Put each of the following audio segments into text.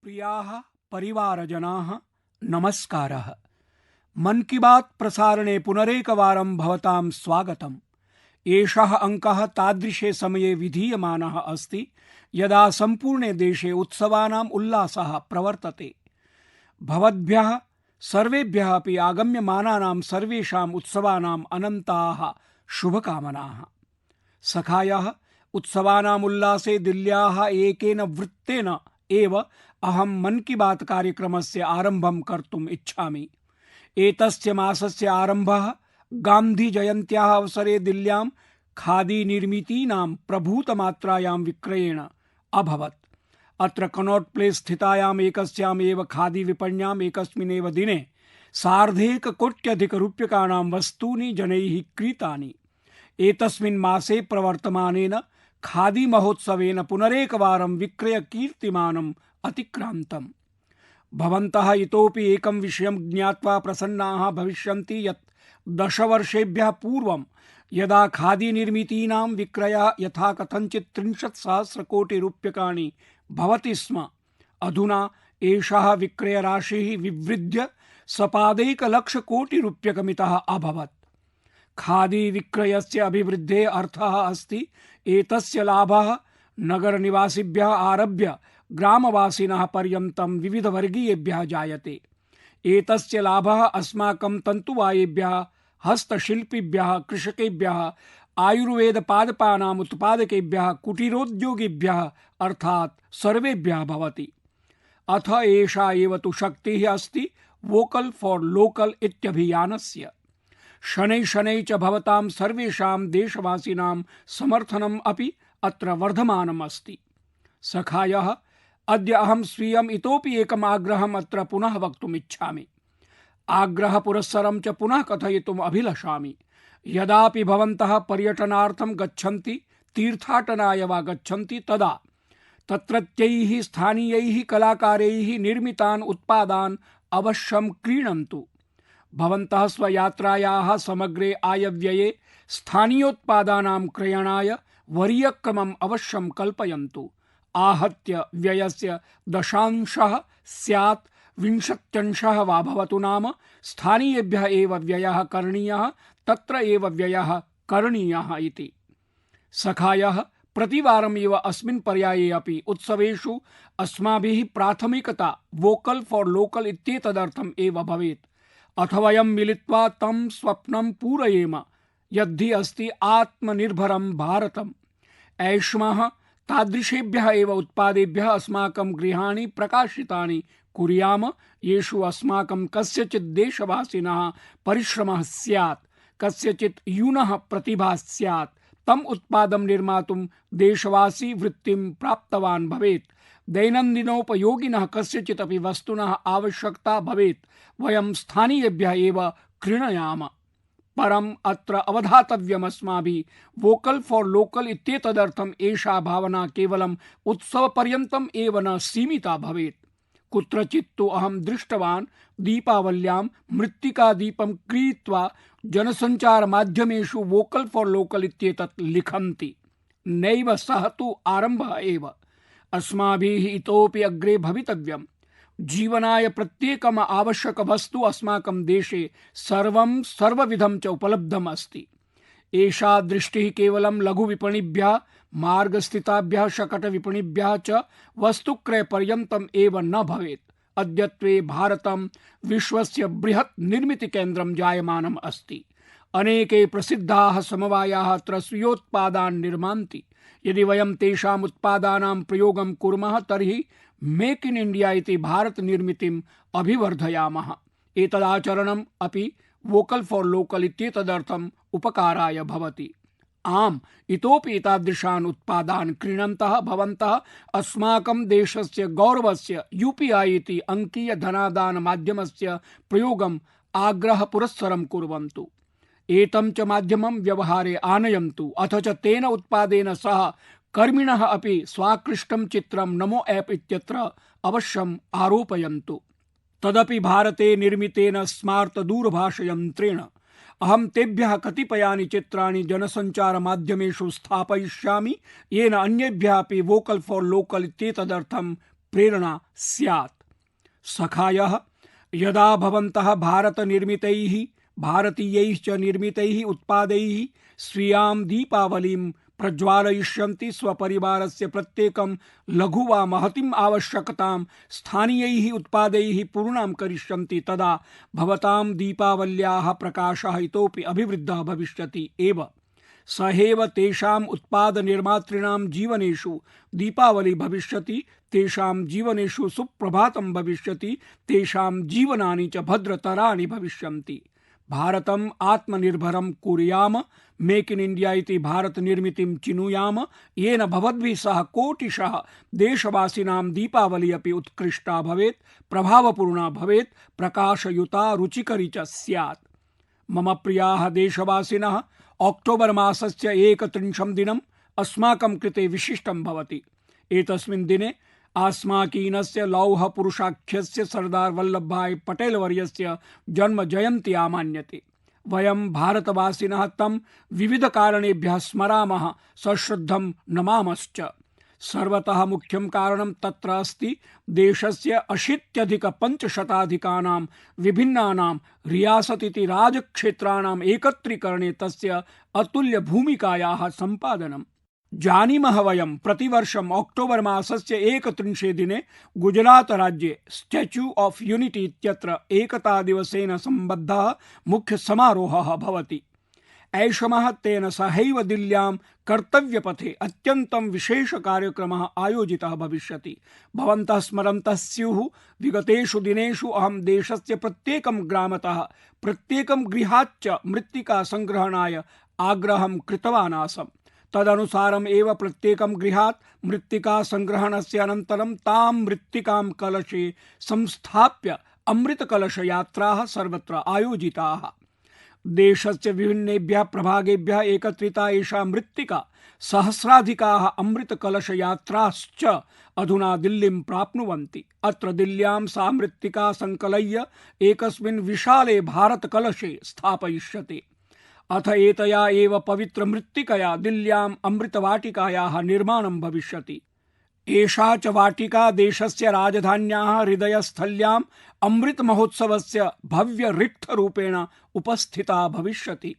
प्रियाः परिवारजनाः नमस्कारः। मन की बात प्रसारणे पुनरेकवारं भवतां स्वागतम्। एषः अंकः तादृशे समये विधीयमानः अस्ति यदा सम्पूर्णे देशे उत्सवानाम् उल्लासः प्रवर्तते। भवद्भ्यः सर्वेभ्यः अपि आगम्यमानानां सर्वेषाम् उत्सवानाम् अनन्ताः शुभकामनाः। सखायः, उत्सवानाम् उल्लासे दिल्ल्याः एकेन वृत्तेन एव अहं मन की बात कार्यक्रमस्य आरम्भं कर्तुम् इच्छामि। एतस्य मासस्य आरम्भः गान्धी जयन्त्याः अवसरे दिल्ल्यां खादी निर्मितीनां प्रभूतमात्रायां विक्रयेण अभवत्। अत्र कनॉट प्लेस स्थितायाम् एकस्याम् एव खादी विपण्याम् एकस्मिन्नेव दिने सार्धैककोट्यधिकरूप्यकाणां वस्तूनि जनैः क्रीतानि। एतस्मिन् मासे प्रवर्तमानेन खादी महोत्सवेन पुनरेकवारं विक्रयकीर्तिमानम् अतिक्रान्तम्। भवन्तः इतोपि एकं विषयं ज्ञात्वा प्रसन्नाः भविष्यन्ति यत् 10 वर्षेभ्यः पूर्वं यदा खादी निर्मितीनां विक्रयः यथा कथञ्चित् 30,000 कोटि रूप्यकाणि भवति स्म, अधुना एषः विक्रयराशिः विवृद्ध्य सपादैकलक्षकोटिरूप्यकमितः अभवत्। खादी विक्रयस्य अभिवृद्धेः अर्थः अस्ति एतस्य लाभः नगरनिवासिभ्यः आरभ्य ग्रामवासिनः पर्यन्तं विविधवर्गीयेभ्यः जायते। एतस्य लाभः अस्माकं तन्तुवायेभ्यः, हस्तशिल्पिभ्यः, कृषकेभ्यः, आयुर्वेदपादपानाम् उत्पादकेभ्यः, कुटीरोद्योगिभ्यः अर्थात् सर्वेभ्यः भवति। अथ एषा एव तु शक्तिः अस्ति वोकल फॉर लोकल इत्यभियानस्य। शनैः शनैः च भवतां सर्वेषां देशवासिनां समर्थनम् अपि अत्र वर्धमानम् अस्ति। सखायः, अद्य अहं स्वीयम् इतोपि एकम् आग्रहम् अत्र पुनः वक्तुम् इच्छामि। आग्रहपुरस्सरं च पुनः कथयितुम् अभिलषामि। यदापि भवन्तः पर्यटनार्थं गच्छन्ति, तीर्थाटनाय वा गच्छन्ति, तदा तत्रत्यैः स्थानीयैः कलाकारैः निर्मितान् उत्पादान् अवश्यं क्रीणन्तु। भवन्तः स्वयात्रायाः समग्रे आयव्यये स्थानीयोत्पादानां क्रयणाय वरीयक्रमम् अवश्यं कल्पयन्तु। आहत्य व्ययस्य 10% स्यात् 20% वा भवतु, नाम स्थानीयेभ्यः एव व्ययः करणीयः, तत्र एव व्ययः करणीयः इति। सखायः, प्रतिवारम् इव अस्मिन् पर्याये अपि उत्सवेषु अस्माभिः प्राथमिकता वोकल फॉर लोकल इत्येतदर्थम् एव भवेत्। अथ वयं मिलित्वा तं स्वप्नं पूरयेम यद्धि अस्ति आत्मनिर्भरं भारतम्। ऐष्मः तादृशेभ्यः एव उत्पादेभ्यः अस्माकं गृहाणि प्रकाशितानि कुर्याम, येषु अस्माकं कस्यचित् देशवासिनः परिश्रमः स्यात्, कस्यचित् यूनः प्रतिभा स्यात्। तम् उत्पादं निर्मातुं देशवासी वृत्तिं प्राप्तवान् भवेत्। दैनन्दिनोपयोगिनः कस्यचित् अपि वस्तुनः आवश्यकता भवेत्, वयं स्थानीयेभ्यः एव क्रीणयाम। परम् अत्र अवधातव्यमस्माभिः वोकल फॉर लोकल इत्येतदर्थम् एषा भावना केवलम् उत्सवपर्यन्तम् एव न सीमिता भवेत्। कुत्रचित् तु अहं दृष्टवान् दीपावल्यां मृत्तिकादीपं क्रीत्वा जनसञ्चारमाध्यमेषु वोकल फॉर लोकल इत्येतत् लिखन्ति। नैव सः तु आरम्भः एव। अस्माभिः इतोपि अग्रे भवितव्यम्। जीवनाय प्रत्येकम् आवश्यक वस्तु अस्माकं देशे सर्वविधं च उपलब्धम् अस्ति। एषा दृष्टिः केवलं लघुविपणिभ्यः, मार्गस्थिताभ्यः, शकटविपणिभ्यः च वस्तुक्रयपर्यन्तम् एव न भवेत्। अद्यत्वे भारतं विश्वस्य बृहत् निर्मितिकेन्द्रं जायमानम् अस्ति। अनेके प्रसिद्धाः समवायाः अत्र स्वीयोत्पादान् निर्मान्ति। यदि वयं तेषाम् उत्पादानां प्रयोगं कुर्मः तर्हि मेक इन इंडिया इति भारत निर्मितिम् अभिवर्धयामः। एतदाचरणम् अपि वोकल फॉर लोकल इत्येतदर्थम् उपकाराय भवति। आम्, इतोपि एतादृशान् उत्पादान् क्रीणन्तः भवन्तः अस्माकं देशस्य गौरवस्य UPI इति अङ्कीय धनादान माध्यमस्य प्रयोगम् आग्रहपुरस्सरं कुर्वन्तु। एतं च माध्यमं व्यवहारे आनयन्तु। अथ च तेन उत्पादेन सह कर्मिणः अपि स्वाकृष्टं चित्रं नमो ऐप इत्यत्र अवश्यम् आरोपयन्तु। तदपि भारते निर्मितेन स्मार्ट दूरभाषयन्त्रेण। अहं तेभ्यः कतिपयानि चित्राणि जनसञ्चारमाध्यमेषु स्थापयिष्यामि, येन अन्येभ्यः अपि वोकल फॉर लोकल इत्येतदर्थं प्रेरणा स्यात्। सखायः यदा भवन्तः भारतीयैः च निर्मितैः उत्पादैः स्वीयां दीपावलीं प्रज्वालयिष्यन्ति, स्वपरिवारस्य प्रत्येकं लघु वा महतीम् आवश्यकतां स्थानीयैः उत्पादैः पूर्णां करिष्यन्ति, तदा भवतां दीपावल्याः प्रकाशः इतोपि अभिवृद्धः भविष्यति एव। सहैव तेषाम् उत्पादनिर्मातॄणां जीवनेषु दीपावली भविष्यति, तेषां जीवनेषु सुप्रभातं भविष्यति, तेषां जीवनानि च भद्रतराणि भविष्यन्ति। भारतम् आत्मनिर्भरं कुर्याम, मेक इन इंडिया इति भारत निर्मितिं चिनुयाम, येन भवद्भिः सह कोटिशः देशवासिनां दीपावली अपि उत्कृष्टा भवेत्, प्रभावपूर्णा भवेत्, प्रकाशयुता रुचिकरी च स्यात्। मम प्रियाः देशवासिनः, अक्टोबर मासस्य 31 दिनम् अस्माकं कृते विशिष्टं भवति। एतस्मिन् दिने अस्माकीनस्य लौह पुरुषाख्यस्य सरदार वल्लभभाई पटेल वर्यस्य जन्म जयन्ती आमान्यते। वयं भारतवासिनः तं विविध कारणेभ्यः स्मरामः, सश्रद्धं नमामश्च। सर्वतः मुख्यं कारणं तत्र अस्ति देशस्य 80,500 विभिन्नानां रियासत् इति राजक्षेत्राणाम् एकत्रीकरणे तस्य अतुल्य भूमिकायाः सम्पादनम्। जानीमः वयं प्रतिवर्षम् अक्टोबर मासस्य 31 दिने गुजरात राज्ये स्टैच्यू ऑफ यूनिटी इत्यत्र एकता दिवसेन सम्बद्धः मुख्य समारोहः भवति। ऐषमः तेन सहैव दिल्ल्यां कर्तव्यपथे अत्यन्तं विशेष कार्यक्रमः आयोजितः भविष्यति। भवन्तः स्मरन्तः स्युः, विगतेषु दिनेषु अहं देशस्य प्रत्येकं ग्रामतः प्रत्येकं गृहाच्च मृत्तिका संग्रहणाय आग्रहं कृतवान् आसम्। तदनुसारम् एव प्रत्येकं गृहात् मृत्तिका संग्रहणस्य अनन्तरं तां मृत्तिकां कलशे संस्थाप्य अमृतकलश यात्राः सर्वत्र आयोजिताः। देशस्य विभिन्नेभ्यः प्रभागेभ्यः एकत्रिता एषा मृत्तिका सहस्राधिकाः अमृतकलश यात्राश्च अधुना दिल्लीं प्राप्नुवन्ति। अत्र दिल्ल्यां सा मृत्तिका संकलय्य एकस्मिन् विशाले भारतकलशे स्थापयिष्यते। अथ एतया एव पवित्र मृत्तिकया दिल्ल्याम् अमृतवाटिकायाः निर्माणं भविष्यति। एषा च वाटिका देशस्य राजधान्याः हृदयस्थल्याम् अमृत महोत्सवस्य भव्य रिक्थरूपेण उपस्थिता भविष्यति।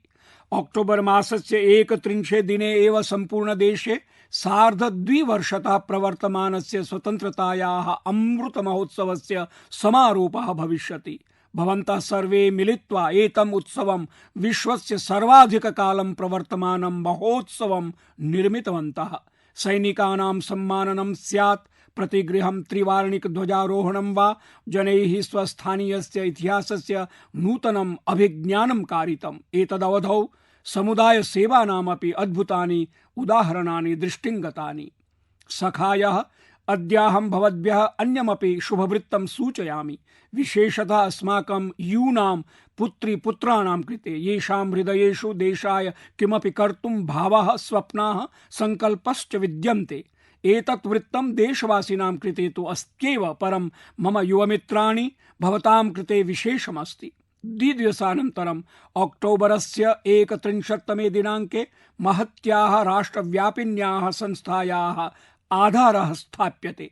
अक्टोबर मासस्य 31 दिने एव सम्पूर्णदेशे सार्ध-2 प्रवर्तमानस्य स्वतन्त्रतायाः अमृत महोत्सवस्य समारोपः भविष्यति। भवन्तः सर्वे मिलित्वा एतम् उत्सवं विश्वस्य सर्वाधिककालं प्रवर्तमानं महोत्सवं निर्मितवन्तः। सैनिकानां सम्माननं स्यात्, प्रतिगृहं त्रिवार्णिकध्वजारोहणं वा, जनैः स्वस्थानीयस्य इतिहासस्य नूतनम् अभिज्ञानं कारितम्। एतदवधौ समुदायसेवानामपि अद्भुतानि उदाहरणानि दृष्टिं गतानि। सखायः, अद्याहं भवद्भ्यः अन्यमपि शुभवृत्तं सूचयामि। विशेषतः अस्माकं यूनां पुत्रीपुत्राणां कृते, येषां हृदयेषु देशाय किमपि कर्तुं भावः, स्वप्नाः, सङ्कल्पश्च विद्यन्ते। एतत् वृत्तं देशवासिनां कृते तु अस्त्येव, परं मम युवमित्राणि, भवतां कृते विशेषमस्ति। द्विदिवसानन्तरम् अक्टोबरस्य 31 दिनाङ्के महत्याः राष्ट्रव्यापिन्याः संस्थायाः आधारः स्थाप्यते,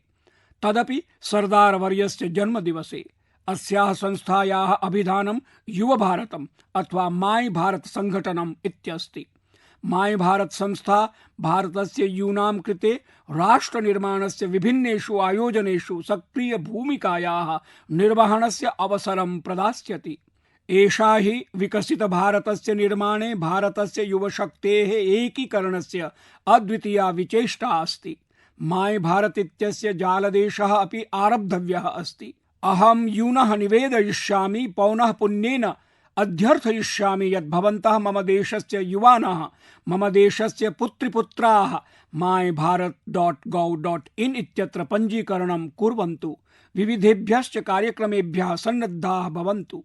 तदपि सरदार वर्यस्य जन्मदिवसे। अस्याः संस्थायाः अभिधानं युव भारतम् अथवा माई भारत संघटनम् इत्यस्ति। माई भारत संस्था भारतस्य यूनां कृते राष्ट्रनिर्माणस्य विभिन्नेषु आयोजनेषु सक्रिय भूमिकायाः निर्वहणस्य अवसरं प्रदास्यति। एषा हि विकसित भारतस्य निर्माणे भारतस्य युवशक्तेः एकीकरणस्य अद्वितीया विचेष्टा अस्ति। माई भारत इत्यस्य जालदेशः अपि आरब्धव्यः अस्ति। अहं यूनः निवेदयिष्यामि, पौनः पुण्येन अध्यर्थयिष्यामि यत् भवन्तः मम देशस्य युवानः, मम देशस्य पुत्रिपुत्राः mybharat.gov.in इत्यत्र पञ्जीकरणं कुर्वन्तु, विविधेभ्यश्च कार्यक्रमेभ्यः सन्नद्धाः भवन्तु।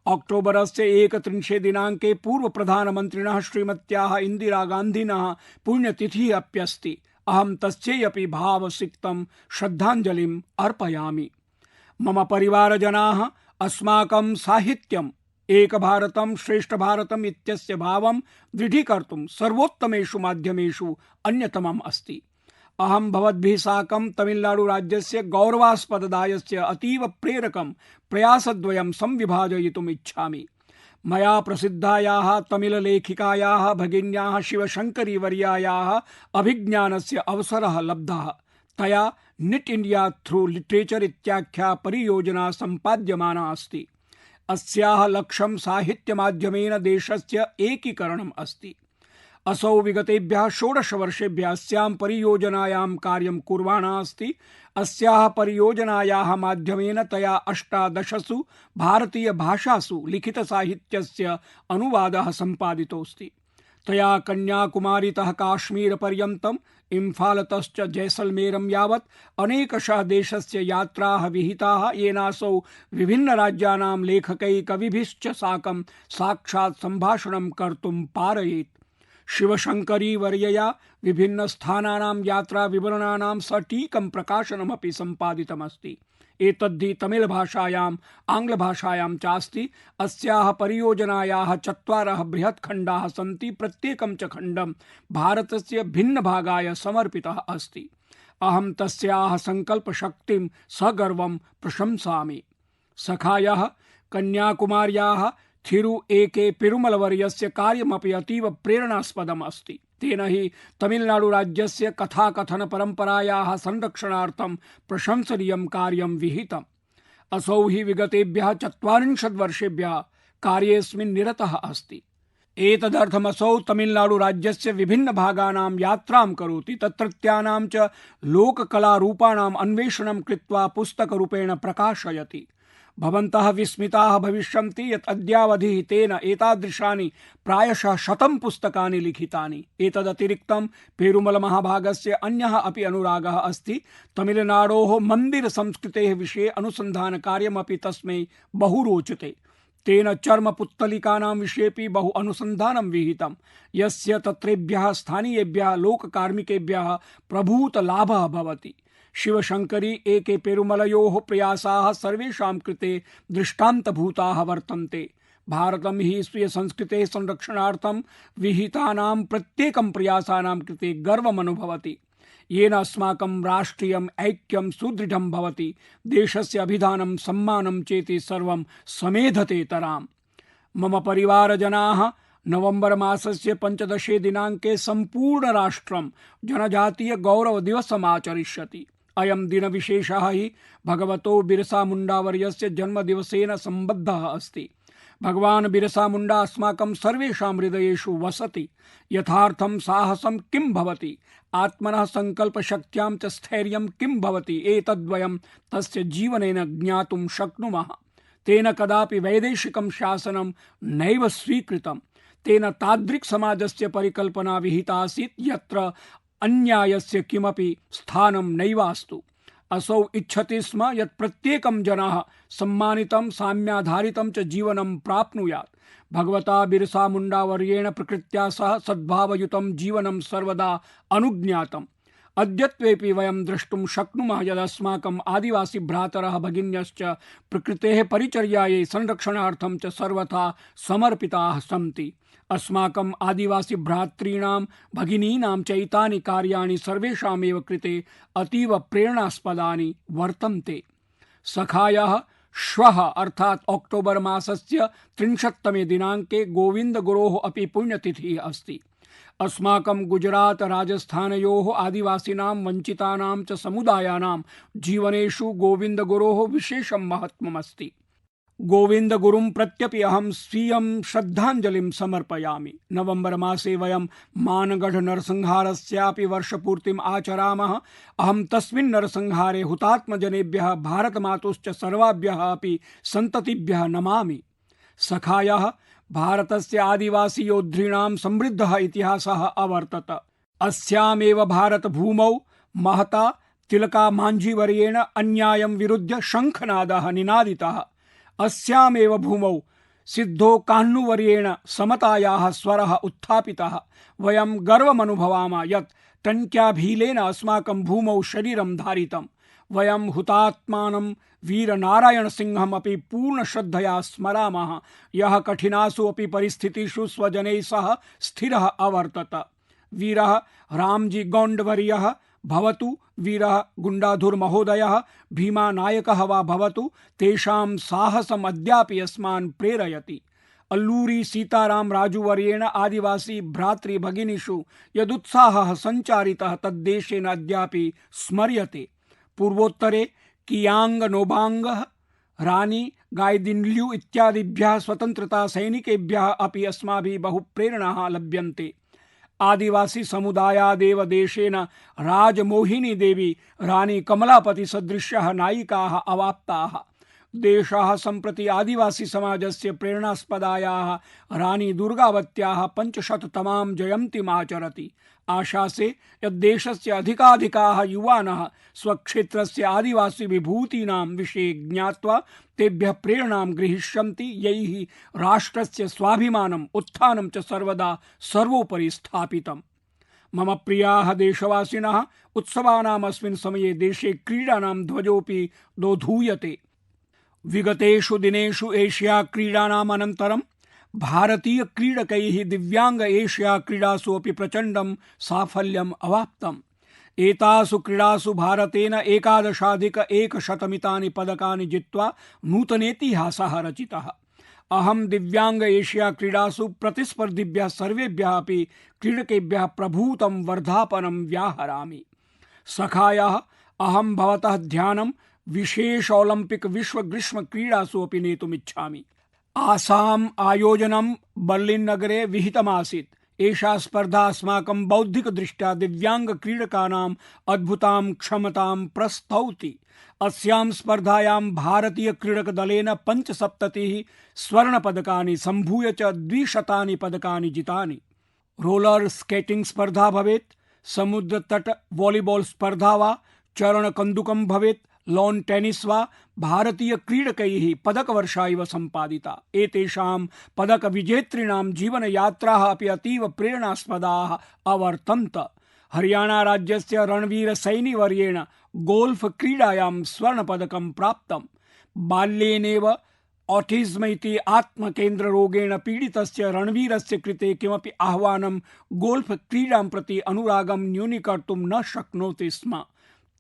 अक्टोबरस्य 31 दिनाङ्के पूर्व प्रधानमन्त्रिणः श्रीमत्याः इंदिरा गान्धिनः पुण्यतिथिः अप्यस्ति। अहं तस्यै अपि भावसिक्तं श्रद्धाञ्जलिम् अर्पयामि। मम परिवारजनाः, अस्माकं साहित्यम् एक भारतं श्रेष्ठ भारतम् इत्यस्य भावं दृढीकर्तुं सर्वोत्तमेषु माध्यमेषु अन्यतमम् अस्ति। अहं भवद्भिः साकं तमिलनाडुराज्यस्य गौरवास्पददायस्य अतीव प्रेरकं प्रयासद्वयं संविभाजयितुम् इच्छामि। मया प्रसिद्धायाः तमिललेखिकायाः भगिन्याः शिवशङ्करीवर्यायाः अभिज्ञानस्य अवसरः लब्धः। तया निट इंडिया थ्रू लिटरेचर इत्याख्या परियोजना सम्पाद्यमाना अस्ति। अस्याः लक्ष्यं साहित्यमाध्यमेन देशस्य एकीकरणम् अस्ति। असौ विगतेभ्यः 16 वर्षेभ्यः अस्यां परियोजनायां कार्यं कुर्वाणा अस्ति। अस्याः परियोजनायाः माध्यमेन तया 18 भारतीयभाषासु लिखितसाहित्यस्य अनुवादः सम्पादितोऽस्ति। तया कन्याकुमारीतः काश्मीरपर्यन्तम् इम्फालतश्च जैसलमेरं यावत् अनेकशः देशस्य यात्राः विहिताः, येनासौ विभिन्नराज्यानां लेखकैः कविभिश्च साकं साक्षात् सम्भाषणं कर्तुं पारयेत्। शिवशङ्करी वर्यया विभिन्नस्थानानां यात्राविवरणानां सटीकं प्रकाशनमपि सम्पादितमस्ति। एतद्धि तमिलभाषायाम् आङ्ग्लभाषायां चास्ति। अस्याः परियोजनायाः 4 बृहत्खण्डाः सन्ति। प्रत्येकं च खण्डं भारतस्य भिन्नभागाय समर्पितः अस्ति। अहं तस्याः सङ्कल्पशक्तिं सगर्वं प्रशंसामि। सखायः कन्याकुमार्याः थिरु ए.के. पेरुमलवर्यस्य कार्यमपि अतीव प्रेरणास्पदम् अस्ति। तेन हि तमिलनाडुराज्यस्य कथाकथन परम्परायाः संरक्षणार्थं प्रशंसनीयं कार्यं विहितम्। असौ हि विगतेभ्यः 40 वर्षेभ्यः कार्येऽस्मिन् निरतः अस्ति। एतदर्थमसौ तमिलनाडुराज्यस्य विभिन्नभागानां यात्रां करोति। तत्रत्यानां च लोककलारूपाणाम् अन्वेषणं कृत्वा पुस्तकरूपेण प्रकाशयति। भवन्तः विस्मिताः भविष्यन्ति यत् अद्यावधि तेन एतादृशानि प्रायशः 100 पुस्तकानि लिखितानि। एतदतिरिक्तं पेरुमल महाभागस्य अन्यः अपि अनुरागः अस्ति। तमिलनाडोः मन्दिर संस्कृतेः विषये अनुसन्धानकार्यमपि तस्मै बहु रोचते। तेन चर्मपुत्तलिकानां विषयेपि बहु अनुसन्धानं विहितं, यस्य तत्रेभ्यः स्थानीयेभ्यः लोककार्मिकेभ्यः प्रभूतलाभः भवति। शिवशङ्करी ए.के. पेरुमलयोः प्रयासाः सर्वेषां कृते दृष्टान्तभूताः वर्तन्ते। भारतं हि स्वीयसंस्कृतेः संरक्षणार्थं विहितानां प्रत्येकं प्रयासानां कृते गर्वमनुभवति, येन अस्माकं राष्ट्रियम् ऐक्यं सुदृढं भवति। देशस्य अभिधानं सम्मानं चेति सर्वं समेधतेतराम्। मम परिवारजनाः नवंबर मासस्य 15 दिनाङ्के सम्पूर्णराष्ट्रं जनजातीय गौरव दिवसमाचरिष्यति। अयं दिनविशेषः हि भगवतो बिरसा मुण्डावर्यस्य जन्मदिवसेन सम्बद्धः अस्ति। भगवान् बिरसा मुण्डा अस्माकं सर्वेषां हृदयेषु वसति। यथार्थं साहसं किं भवति, आत्मनः सङ्कल्पशक्त्यां च स्थैर्यं किं भवति, एतद्वयं तस्य जीवनेन ज्ञातुं शक्नुमः। तेन कदापि वैदेशिकं शासनं नैव स्वीकृतं। तेन तादृक्समाजस्य परिकल्पना विहिता आसीत् यत्र अन्यायस्य किमपि स्थानं नैवास्तु। असौ इच्छति स्म यत् प्रत्येकं जनः सम्मानितं साम्याधारितं च जीवनं प्राप्नुयात्। भगवता बिरसा मुण्डावर्येण प्रकृत्या सह सद्भावयुतं जीवनं सर्वदा अनुज्ञातम्। अद्यत्वेपि वयं द्रष्टुं शक्नुमः यदस्माकम् आदिवासी भ्रातरः भगिन्यश्च प्रकृतेः परिचर्यायै संरक्षणार्थं च सर्वथा समर्पिताः सन्ति। अस्माकम् आदिवासी भ्रातॄणां भगिनीनां च एतानि कार्याणि सर्वेषामेव कृते अतीव प्रेरणास्पदानि वर्तन्ते। सखायः श्वः अर्थात् अक्टोबर मासस्य 30 दिनाङ्के गोविन्दगुरोः अपि पुण्यतिथिः अस्ति। अस्माकं गुजरात राजस्थानयोः आदिवासिनां वञ्चितानां च समुदायानां जीवनेषु गोविन्दगुरोः विशेषं महत्त्वमस्ति। गोविन्दगुरुं प्रत्यपि अहं स्वीयं श्रद्धाञ्जलिं समर्पयामि। नवंबर मासे वयं मानगढ़ नरसंहारस्यापि वर्षपूर्तिम् आचरामः। अहं तस्मिन् नरसंहारे हुतात्मजनेभ्यः भारतमातुश्च सर्वाभ्यः अपि सन्ततिभ्यः नमामि। सखायः भारतस्य आदिवासी योद्धॄणां समृद्धः इतिहासः अवर्तत। अस्यामेव भारतभूमौ महता तिलका मांझीवर्येण अन्यायं विरुध्य शङ्खनादः निनादितः। अस्यामेव भूमौ सिद्धो कान्नुवर्येण समतायाः स्वरः उत्थापितः। वयं गर्वमनुभवामः यत् टङ्क्याभीलेन अस्माकं भूमौ शरीरं धारितम्। वयं हुतात्मानं वीरनारायणसिंहम् अपि पूर्णश्रद्धया स्मरामः, यः कठिनासु अपि परिस्थितिषु स्वजनैः सह स्थिरः अवर्तत। वीरः रामजी गौण्डवर्यः भवतु वीरः गुण्डाधुर्महोदयः भीमानायकः वा भवतु तेषां साहसम् अद्यापि अस्मान् प्रेरयति। अल्लूरी सीताराम राजूवर्येण आदिवासी भ्रातृभगिनीषु यदुत्साहः सञ्चारितः तद्देशेन अद्यापि स्मर्यते। पूर्वोत्तरे कियांग नोबांगः रानी गाइदिन्ल्यू इत्यादिभ्यः स्वतन्त्रता सैनिकेभ्यः अपि अस्माभिः बहु प्रेरणाः लभ्यन्ते। आदिवासी समुदायादेव देशेन राजमोहिनी देवी रानी कमलापति सदृश्यः नायिकाः अवाप्ताः। देशः सम्प्रति आदिवासी समाजस्य प्रेरणास्पदायाः रानी दुर्गावत्याः 500तमां जयन्तीम् आचरति। आशासे यत् देशस्य अधिकाधिकाः युवानः स्वक्षेत्रस्य आदिवासी विभूतीनां विषये ज्ञात्वा तेभ्यः प्रेरणां ग्रहीष्यन्ति, यैः राष्ट्रस्य स्वाभिमानम् उत्थानं च सर्वदा सर्वोपरि स्थापितम्। मम प्रियाः देशवासिनः, उत्सवानाम् अस्मिन् समये देशे क्रीडानां ध्वजोऽपि दोधूयते। विगतेषु दिनेषु एशिया क्रीडानाम् अनन्तरं भारतीय क्रीडकैः दिव्यांग एशिया क्रीडासु अपि प्रचण्डं साफल्यम् अवाप्तम्। एतासु क्रीडासु भारतेन 11,100मितानि पदकानि जित्वा नूतनेतिहासः रचितः। अहं दिव्यांग एशिया क्रीडासु प्रतिस्पर्धिभ्यः सर्वेभ्यः अपि क्रीडकेभ्यः प्रभूतं वर्धापनं व्याहरामि। सखायः, अहं भवतः ध्यानं विशेष ओलंपिक विश्व ग्रीष्म क्रीडासु अपि नेतुमिच्छामि। आसाम आयोजनं बर्लिन नगरे विहितमासीत्। एषा स्पर्धा अस्माकं बौद्धिक दृष्ट्या दिव्यांग क्रीडकानाम् अद्भुतां क्षमतां प्रस्तौति। अस्यां स्पर्धायां भारतीय क्रीडक दलेन 75 स्वर्णपदकानि सम्भूय च 200 पदकानि जितानि। रोलर स्केटिंग स्पर्धा भवेत्, समुद्र तट वॉलीबॉल स्पर्धा वा, चरण कन्दुकं भवेत्, लॉन टेनिस वा, भारतीय क्रीडकैः पदकवर्षा इव सम्पादिता। एतेषां पदक विजेतॄणां जीवनयात्राः अपि अतीव प्रेरणास्पदाः अवर्तन्त। हरियाणा राज्यस्य रणवीर सैनी वर्येण गोल्फ क्रीडायां स्वर्णपदकं प्राप्तम्। बाल्येनैव ऑटिज्म इति आत्मकेन्द्ररोगेण पीडितस्य रणवीरस्य कृते किमपि आह्वानं गोल्फ क्रीडां प्रति अनुरागं न्यूनीकर्तुं न शक्नोति स्म।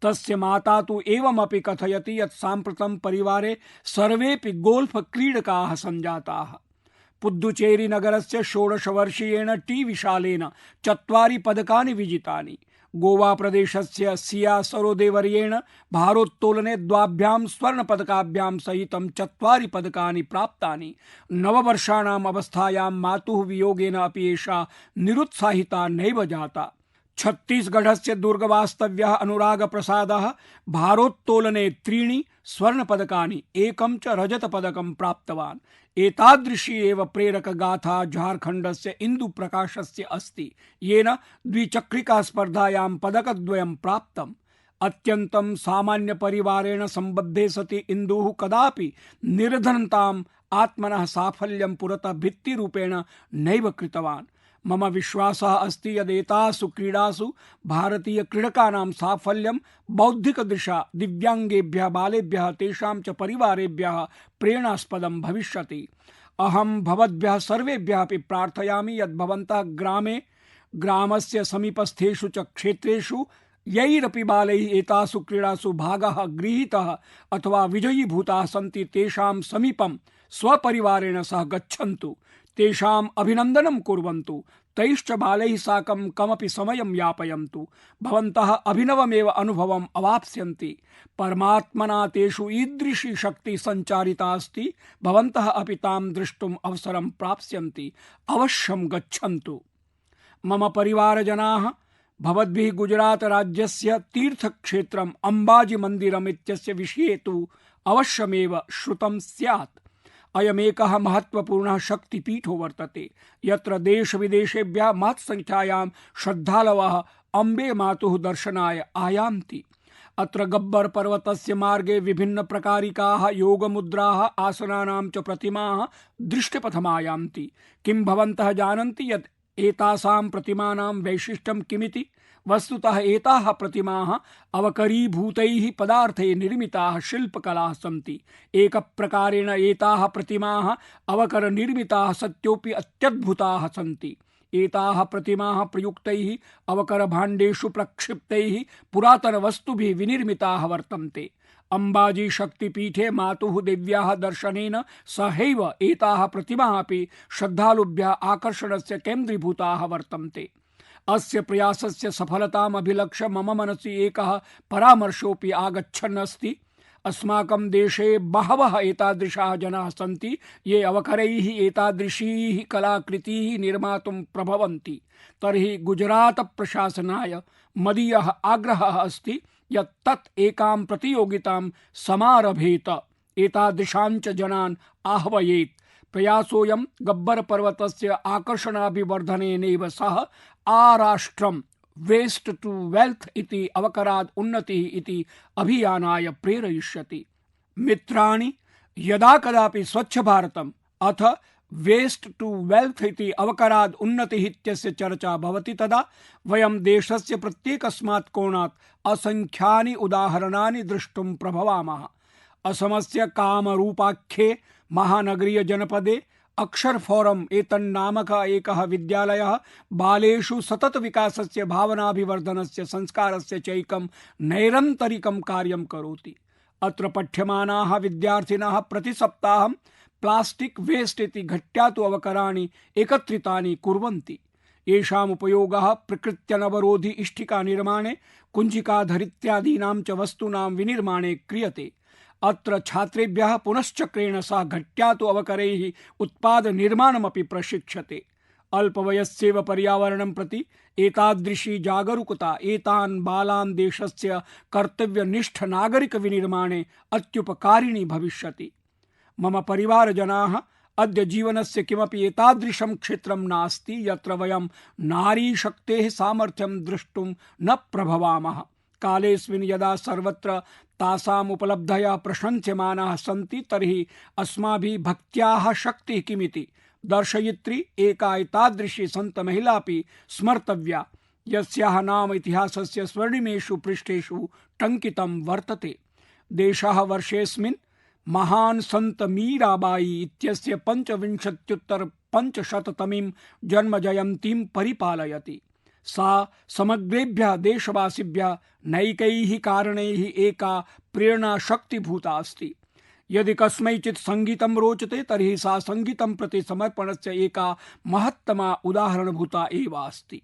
तस्य माता तु एवमपि कथयति यत् साम्प्रतं परिवारे सर्वेपि गोल्फ क्रीडकाः सञ्जाताः। पुद्दुचेरी नगरस्य 16-वर्षीयेण टी विशालेन 4 पदकानि विजितानि। गोवा प्रदेशस्य सिया सरोदेवर्येण भारोत्तोलने 2 स्वर्णपदकाभ्यां सहितं 4 पदकानि प्राप्तानि। 9 वर्षाणाम् अवस्थायां मातुः वियोगेन अपि एषा निरुत्साहिता नैव जाता। छत्तीसगढ़स्य दुर्गवास्तव्यः अनुराग प्रसादः भारोत्तोलने 3 स्वर्णपदकानि 1 च रजतपदकं प्राप्तवान्। एतादृशी एव प्रेरकगाथा झारखण्डस्य इन्दुप्रकाशस्य अस्ति, येन द्विचक्रिका स्पर्धायां पदकद्वयं प्राप्तम्। अत्यन्तं सामान्यपरिवारेण सम्बद्धे सति इन्दुः कदापि निर्धनताम् आत्मनः साफल्यं पुरतः भित्तिरूपेण नैव कृतवान्। मम विश्वासः अस्ति यद् एतासु क्रीडासु भारतीय क्रीडकानां साफल्यं बौद्धिकदृशा दिव्यांगेभ्यः बालेभ्यः तेषां च परिवारेभ्यः प्रेरणास्पदं भविष्यति। अहं भवद्भ्यः सर्वेभ्यः अपि प्रार्थयामि यद् भवन्तः ग्रामस्य समीपस्थेषु च क्षेत्रेषु यैरपि बालैः एतासु क्रीडासु भागः गृहीतः अथवा विजयीभूताः सन्ति तेषां समीपं स्वपरिवारेण सह गच्छन्तु, तेषाम् अभिनन्दनं कुर्वन्तु, तैश्च बालैः साकं कमपि समयं यापयन्तु। भवन्तः अभिनवमेव अनुभवम् अवाप्स्यन्ति। परमात्मना तेषु ईदृशी शक्तिः सञ्चारिता अस्ति, भवन्तः अपि तां द्रष्टुम् अवसरं प्राप्स्यन्ति। अवश्यं गच्छन्तु। मम परिवारजनाः, भवद्भिः गुजरात राज्यस्य तीर्थक्षेत्रम् अम्बाजी मन्दिरम् इत्यस्य विषये तु अवश्यमेव श्रुतं स्यात्। अयमेकः महत्वपूर्णः शक्तिपीठो वर्तते, यत्र देशविदेशेभ्यः महत्संख्यायां श्रद्धालवः अम्बे मातुः दर्शनाय आयान्ति। अत्र गब्बर पर्वतस्य मार्गे विभिन्नप्रकारिकाः योगमुद्राः आसनानां च प्रतिमाः दृष्टिपथमायान्ति। किं भवन्तः जानन्ति यत् एतासां प्रतिमानां वैशिष्ट्यं किमिति? वस्तुतः एताः प्रतिमाः अवकरीभूतैः पदार्थैः निर्मिताः शिल्पकलाः सन्ति। एकप्रकारेण एताः प्रतिमाः अवकरनिर्मिताः सत्योपि अत्यद्भुताः सन्ति। एताः प्रतिमाः प्रयुक्तैः अवकरभाण्डेषु प्रक्षिप्तैः पुरातनवस्तुभिः विनिर्मिताः वर्तन्ते। अम्बाजी शक्तिपीठे मातुः देव्याः दर्शनेन सहैव एताः प्रतिमाः अपि श्रद्धालुभ्यः आकर्षणस्य केन्द्रीभूताः वर्तन्ते। अस्य प्रयासस्य सफलताम् अभिलक्ष्य मम मनसि एकः परामर्शोऽपि आगच्छन् अस्ति। अस्माकं देशे बहवः एतादृशाः जनाः सन्ति ये अवकरैः एतादृशीः कलाकृतीः निर्मातुं प्रभवन्ति। तर्हि गुजरात प्रशासनाय मदीयः आग्रहः अस्ति यत् तत् एकां प्रतियोगितां समारभेत, एतादृशाञ्च जनान् आह्वयेत्। प्रयासोऽयं गब्बर पर्वतस्य आकर्षणाभिवर्धनेनैव सह आराष्ट्रं वेस्ट टू वेल्थ इति अवकराद् उन्नतिः इति अभियानाय प्रेरयिष्यति। मित्राणि, यदा कदापि स्वच्छ भारतम् अथ वेस्ट टू वेल्थ इति अवकराद् उन्नतिः इत्यस्य चर्चा भवति तदा वयं देशस्य प्रत्येकस्मात् कोणात् असंख्यानि उदाहरणानि द्रष्टुं प्रभवामः। असमस्य कामरूपाख्ये महानगरीय जनपदे अक्षर फोरम एतन्नामक एकः विद्यालयः बालेषु सतत विकासस्य भावनाभिवर्धनस्य संस्कारस्य चैकं नैरन्तरिकं कार्यं करोति। अत्र पठ्यमानाः विद्यार्थिनः प्रतिसप्ताहं प्लास्टिक वेस्ट इति घट्यातु अवकराणि एकत्रितानि कुर्वन्ति। येषाम् उपयोगः प्रकृत्यनवरोधि इष्टिका निर्माणे, कुञ्जिकाधरित्यादीनां च वस्तूनां विनिर्माणे क्रियते। अत्र छात्रेभ्यः पुनश्चक्रेण सह घट्यातु अवकरैः उत्पाद निर्माणमपि प्रशिक्ष्यते। अल्पवयस्यैव पर्यावरणं प्रति एतादृशी जागरूकता एतान् बालान् देशस्य कर्तव्यनिष्ठ नागरिक विनिर्माणे अत्युपकारिणी भविष्यति। मम परिवारजनाः, अद्य जीवनस्य किमपि एतादृशं क्षेत्रं नास्ति यत्र वयं नारीशक्तेः सामर्थ्यं द्रष्टुं न प्रभवामः। कालेऽस्मिन् यदा सर्वत्र तासाम् उपलब्धयः प्रशंस्यमानाः सन्ति तर्हि अस्माभिः भक्त्याः शक्तिः किमिति दर्शयित्री एका एतादृशी सन्त महिलापि स्मर्तव्या, यस्याः नाम इतिहासस्य स्वर्णिमेषु पृष्ठेषु टङ्कितं वर्तते। देशः वर्षेऽस्मिन् महान् संत मीराबाई इत्यस्य 25,500तमीं जन्मजयन्तीं परिपालयति। सा समग्रेभ्यः देशवासिभ्यः नैकैः कारणैः एका प्रेरणा शक्तिभूता अस्ति। यदि कस्मैचित् संगीतं रोचते तर्हि सा संगीतं प्रति समर्पणस्य एका महत्तमा उदाहरणभूता एव अस्ति।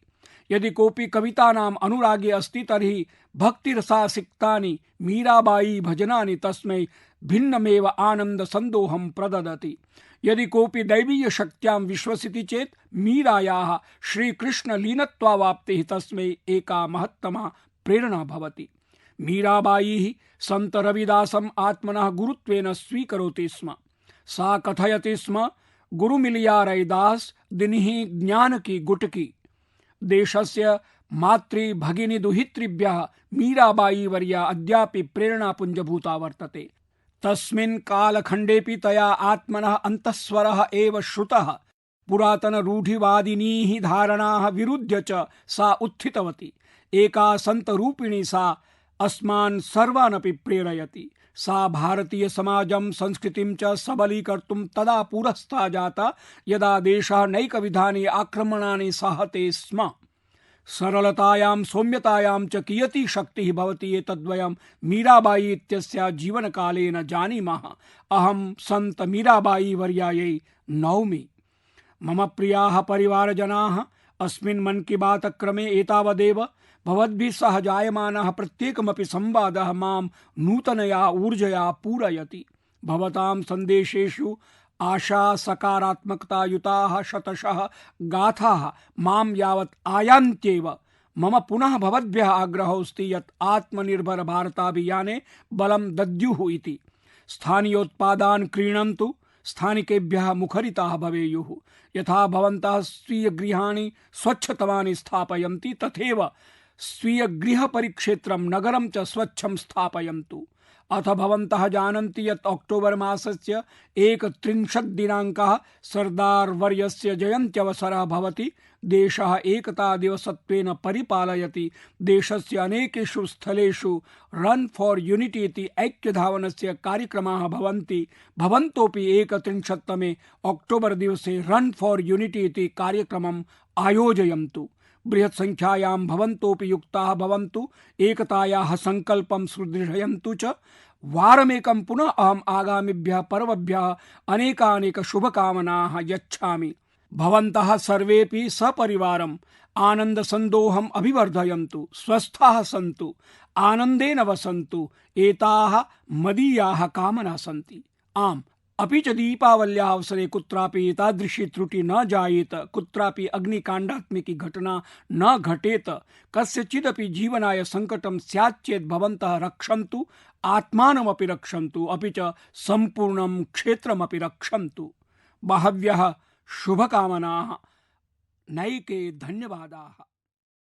यदि कोऽपि कवितानाम् अनुरागी अस्ति तर्हि भक्तिरसासिक्तानि मीराबाई भजनानि तस्मै भिन्नमेव आनन्द संदोहं प्रददति। यदि कोऽपि दैवीय शक्त्यां विश्वसिति चेत् मीरायाः श्रीकृष्ण लीनत्वावाप्तिः तस्मै एका महत्तमा प्रेरणा भवति। मीराबाई संत रविदासम् आत्मनः गुरुत्वेन स्वीकरोति स्म। सा कथयति स्म, गुरु मिलिया रैदास दिनिः ज्ञान की गुटकी। देशस्य मातृ भगिनी दुहितृभ्यः मीराबाई वर्या अद्यापि प्रेरणापुञ्जभूता वर्तते। तस्मिन् कालखण्डेऽपि तया आत्मनः अन्तःस्वरः एव श्रुतः। पुरातन रूढिवादिनीः धारणाः विरुध्य च सा उत्थितवती। एका सन्तरूपिणी सा अस्मान् सर्वानपि प्रेरयति। सा भारतीय समाजं संस्कृतिं च सबलीकर्तुं तदा पुरस्था जाता यदा देशः नैकविधानि आक्रमणानि सहते स्म। सरलतायां सौम्यतायां च कियती शक्तिः भवति एतद्वयं मीराबाई इत्यस्याः जीवनकाले न जानीमः। अहं संत मीराबाई वर्यायै नौमि। मम प्रियाः परिवारजनाः, अस्मिन् मन की बात क्रमे एतावदेव। भवद्भिः सह जायमानः प्रत्येकमपि संवादः मां नूतनया ऊर्जया पूरयति। भवतां सन्देशेषु आशा सकारात्मकतायुताः शतशः गाथाः मां यावत् आयान्त्येव। मम पुनः भवद्भ्यः आग्रहोऽस्ति यत् आत्मनिर्भर भारताभियाने बलं दद्युः इति। स्थानीयोत्पादान् क्रीणन्तु, स्थानिकेभ्यः मुखरिताः भवेयुः। यथा भवन्तः स्वीयगृहाणि स्वच्छतमानि स्थापयन्ति तथैव स्वीयगृहपरिक्षेत्रं नगरं च स्वच्छं स्थापयन्तु। अथ भवन्तः जानन्ति यत् अक्टोबर मासस्य 31 दिनाङ्कः सरदार वर्यस्य जयन्त्यवसरः भवति। देशः एकता दिवसत्वेन परिपालयति। देशस्य अनेकेषु स्थलेषु रन फॉर यूनिटी इति ऐक्यधावनस्य कार्यक्रमाः भवन्ति। भवन्तोऽपि 31 अक्टोबर दिवसे रन फॉर यूनिटी इति कार्यक्रमम् आयोजयन्तु। बृहत् संख्यायां भवन्तोऽपि युक्ताः भवन्तु। एकतायाः संकल्पं सुदृढयन्तु च। वारमेकं पुनः अहम् आगामिभ्यः पर्वभ्यः अनेकानेक शुभकामनाः यच्छामि। भवन्तः सर्वेपि सपरिवारम् आनन्द सन्दोहम् अभिवर्धयन्तु। स्वस्थाः सन्तु, आनन्देन वसन्तु। एताः मदीयाः कामनाः सन्ति। आम्, अपि च दीपावल्याः अवसरे कुत्रापि एतादृशी त्रुटि न जायेत, कुत्रापि अग्निकाण्डात्मिकी घटना न घटेत, कस्यचिदपि जीवनाय संकटं स्यात् चेत् भवन्तः रक्षन्तु, आत्मानमपि रक्षन्तु, अपि च सम्पूर्णं क्षेत्रमपि रक्षन्तु। बहव्यः शुभकामनाः, नैके धन्यवादाः।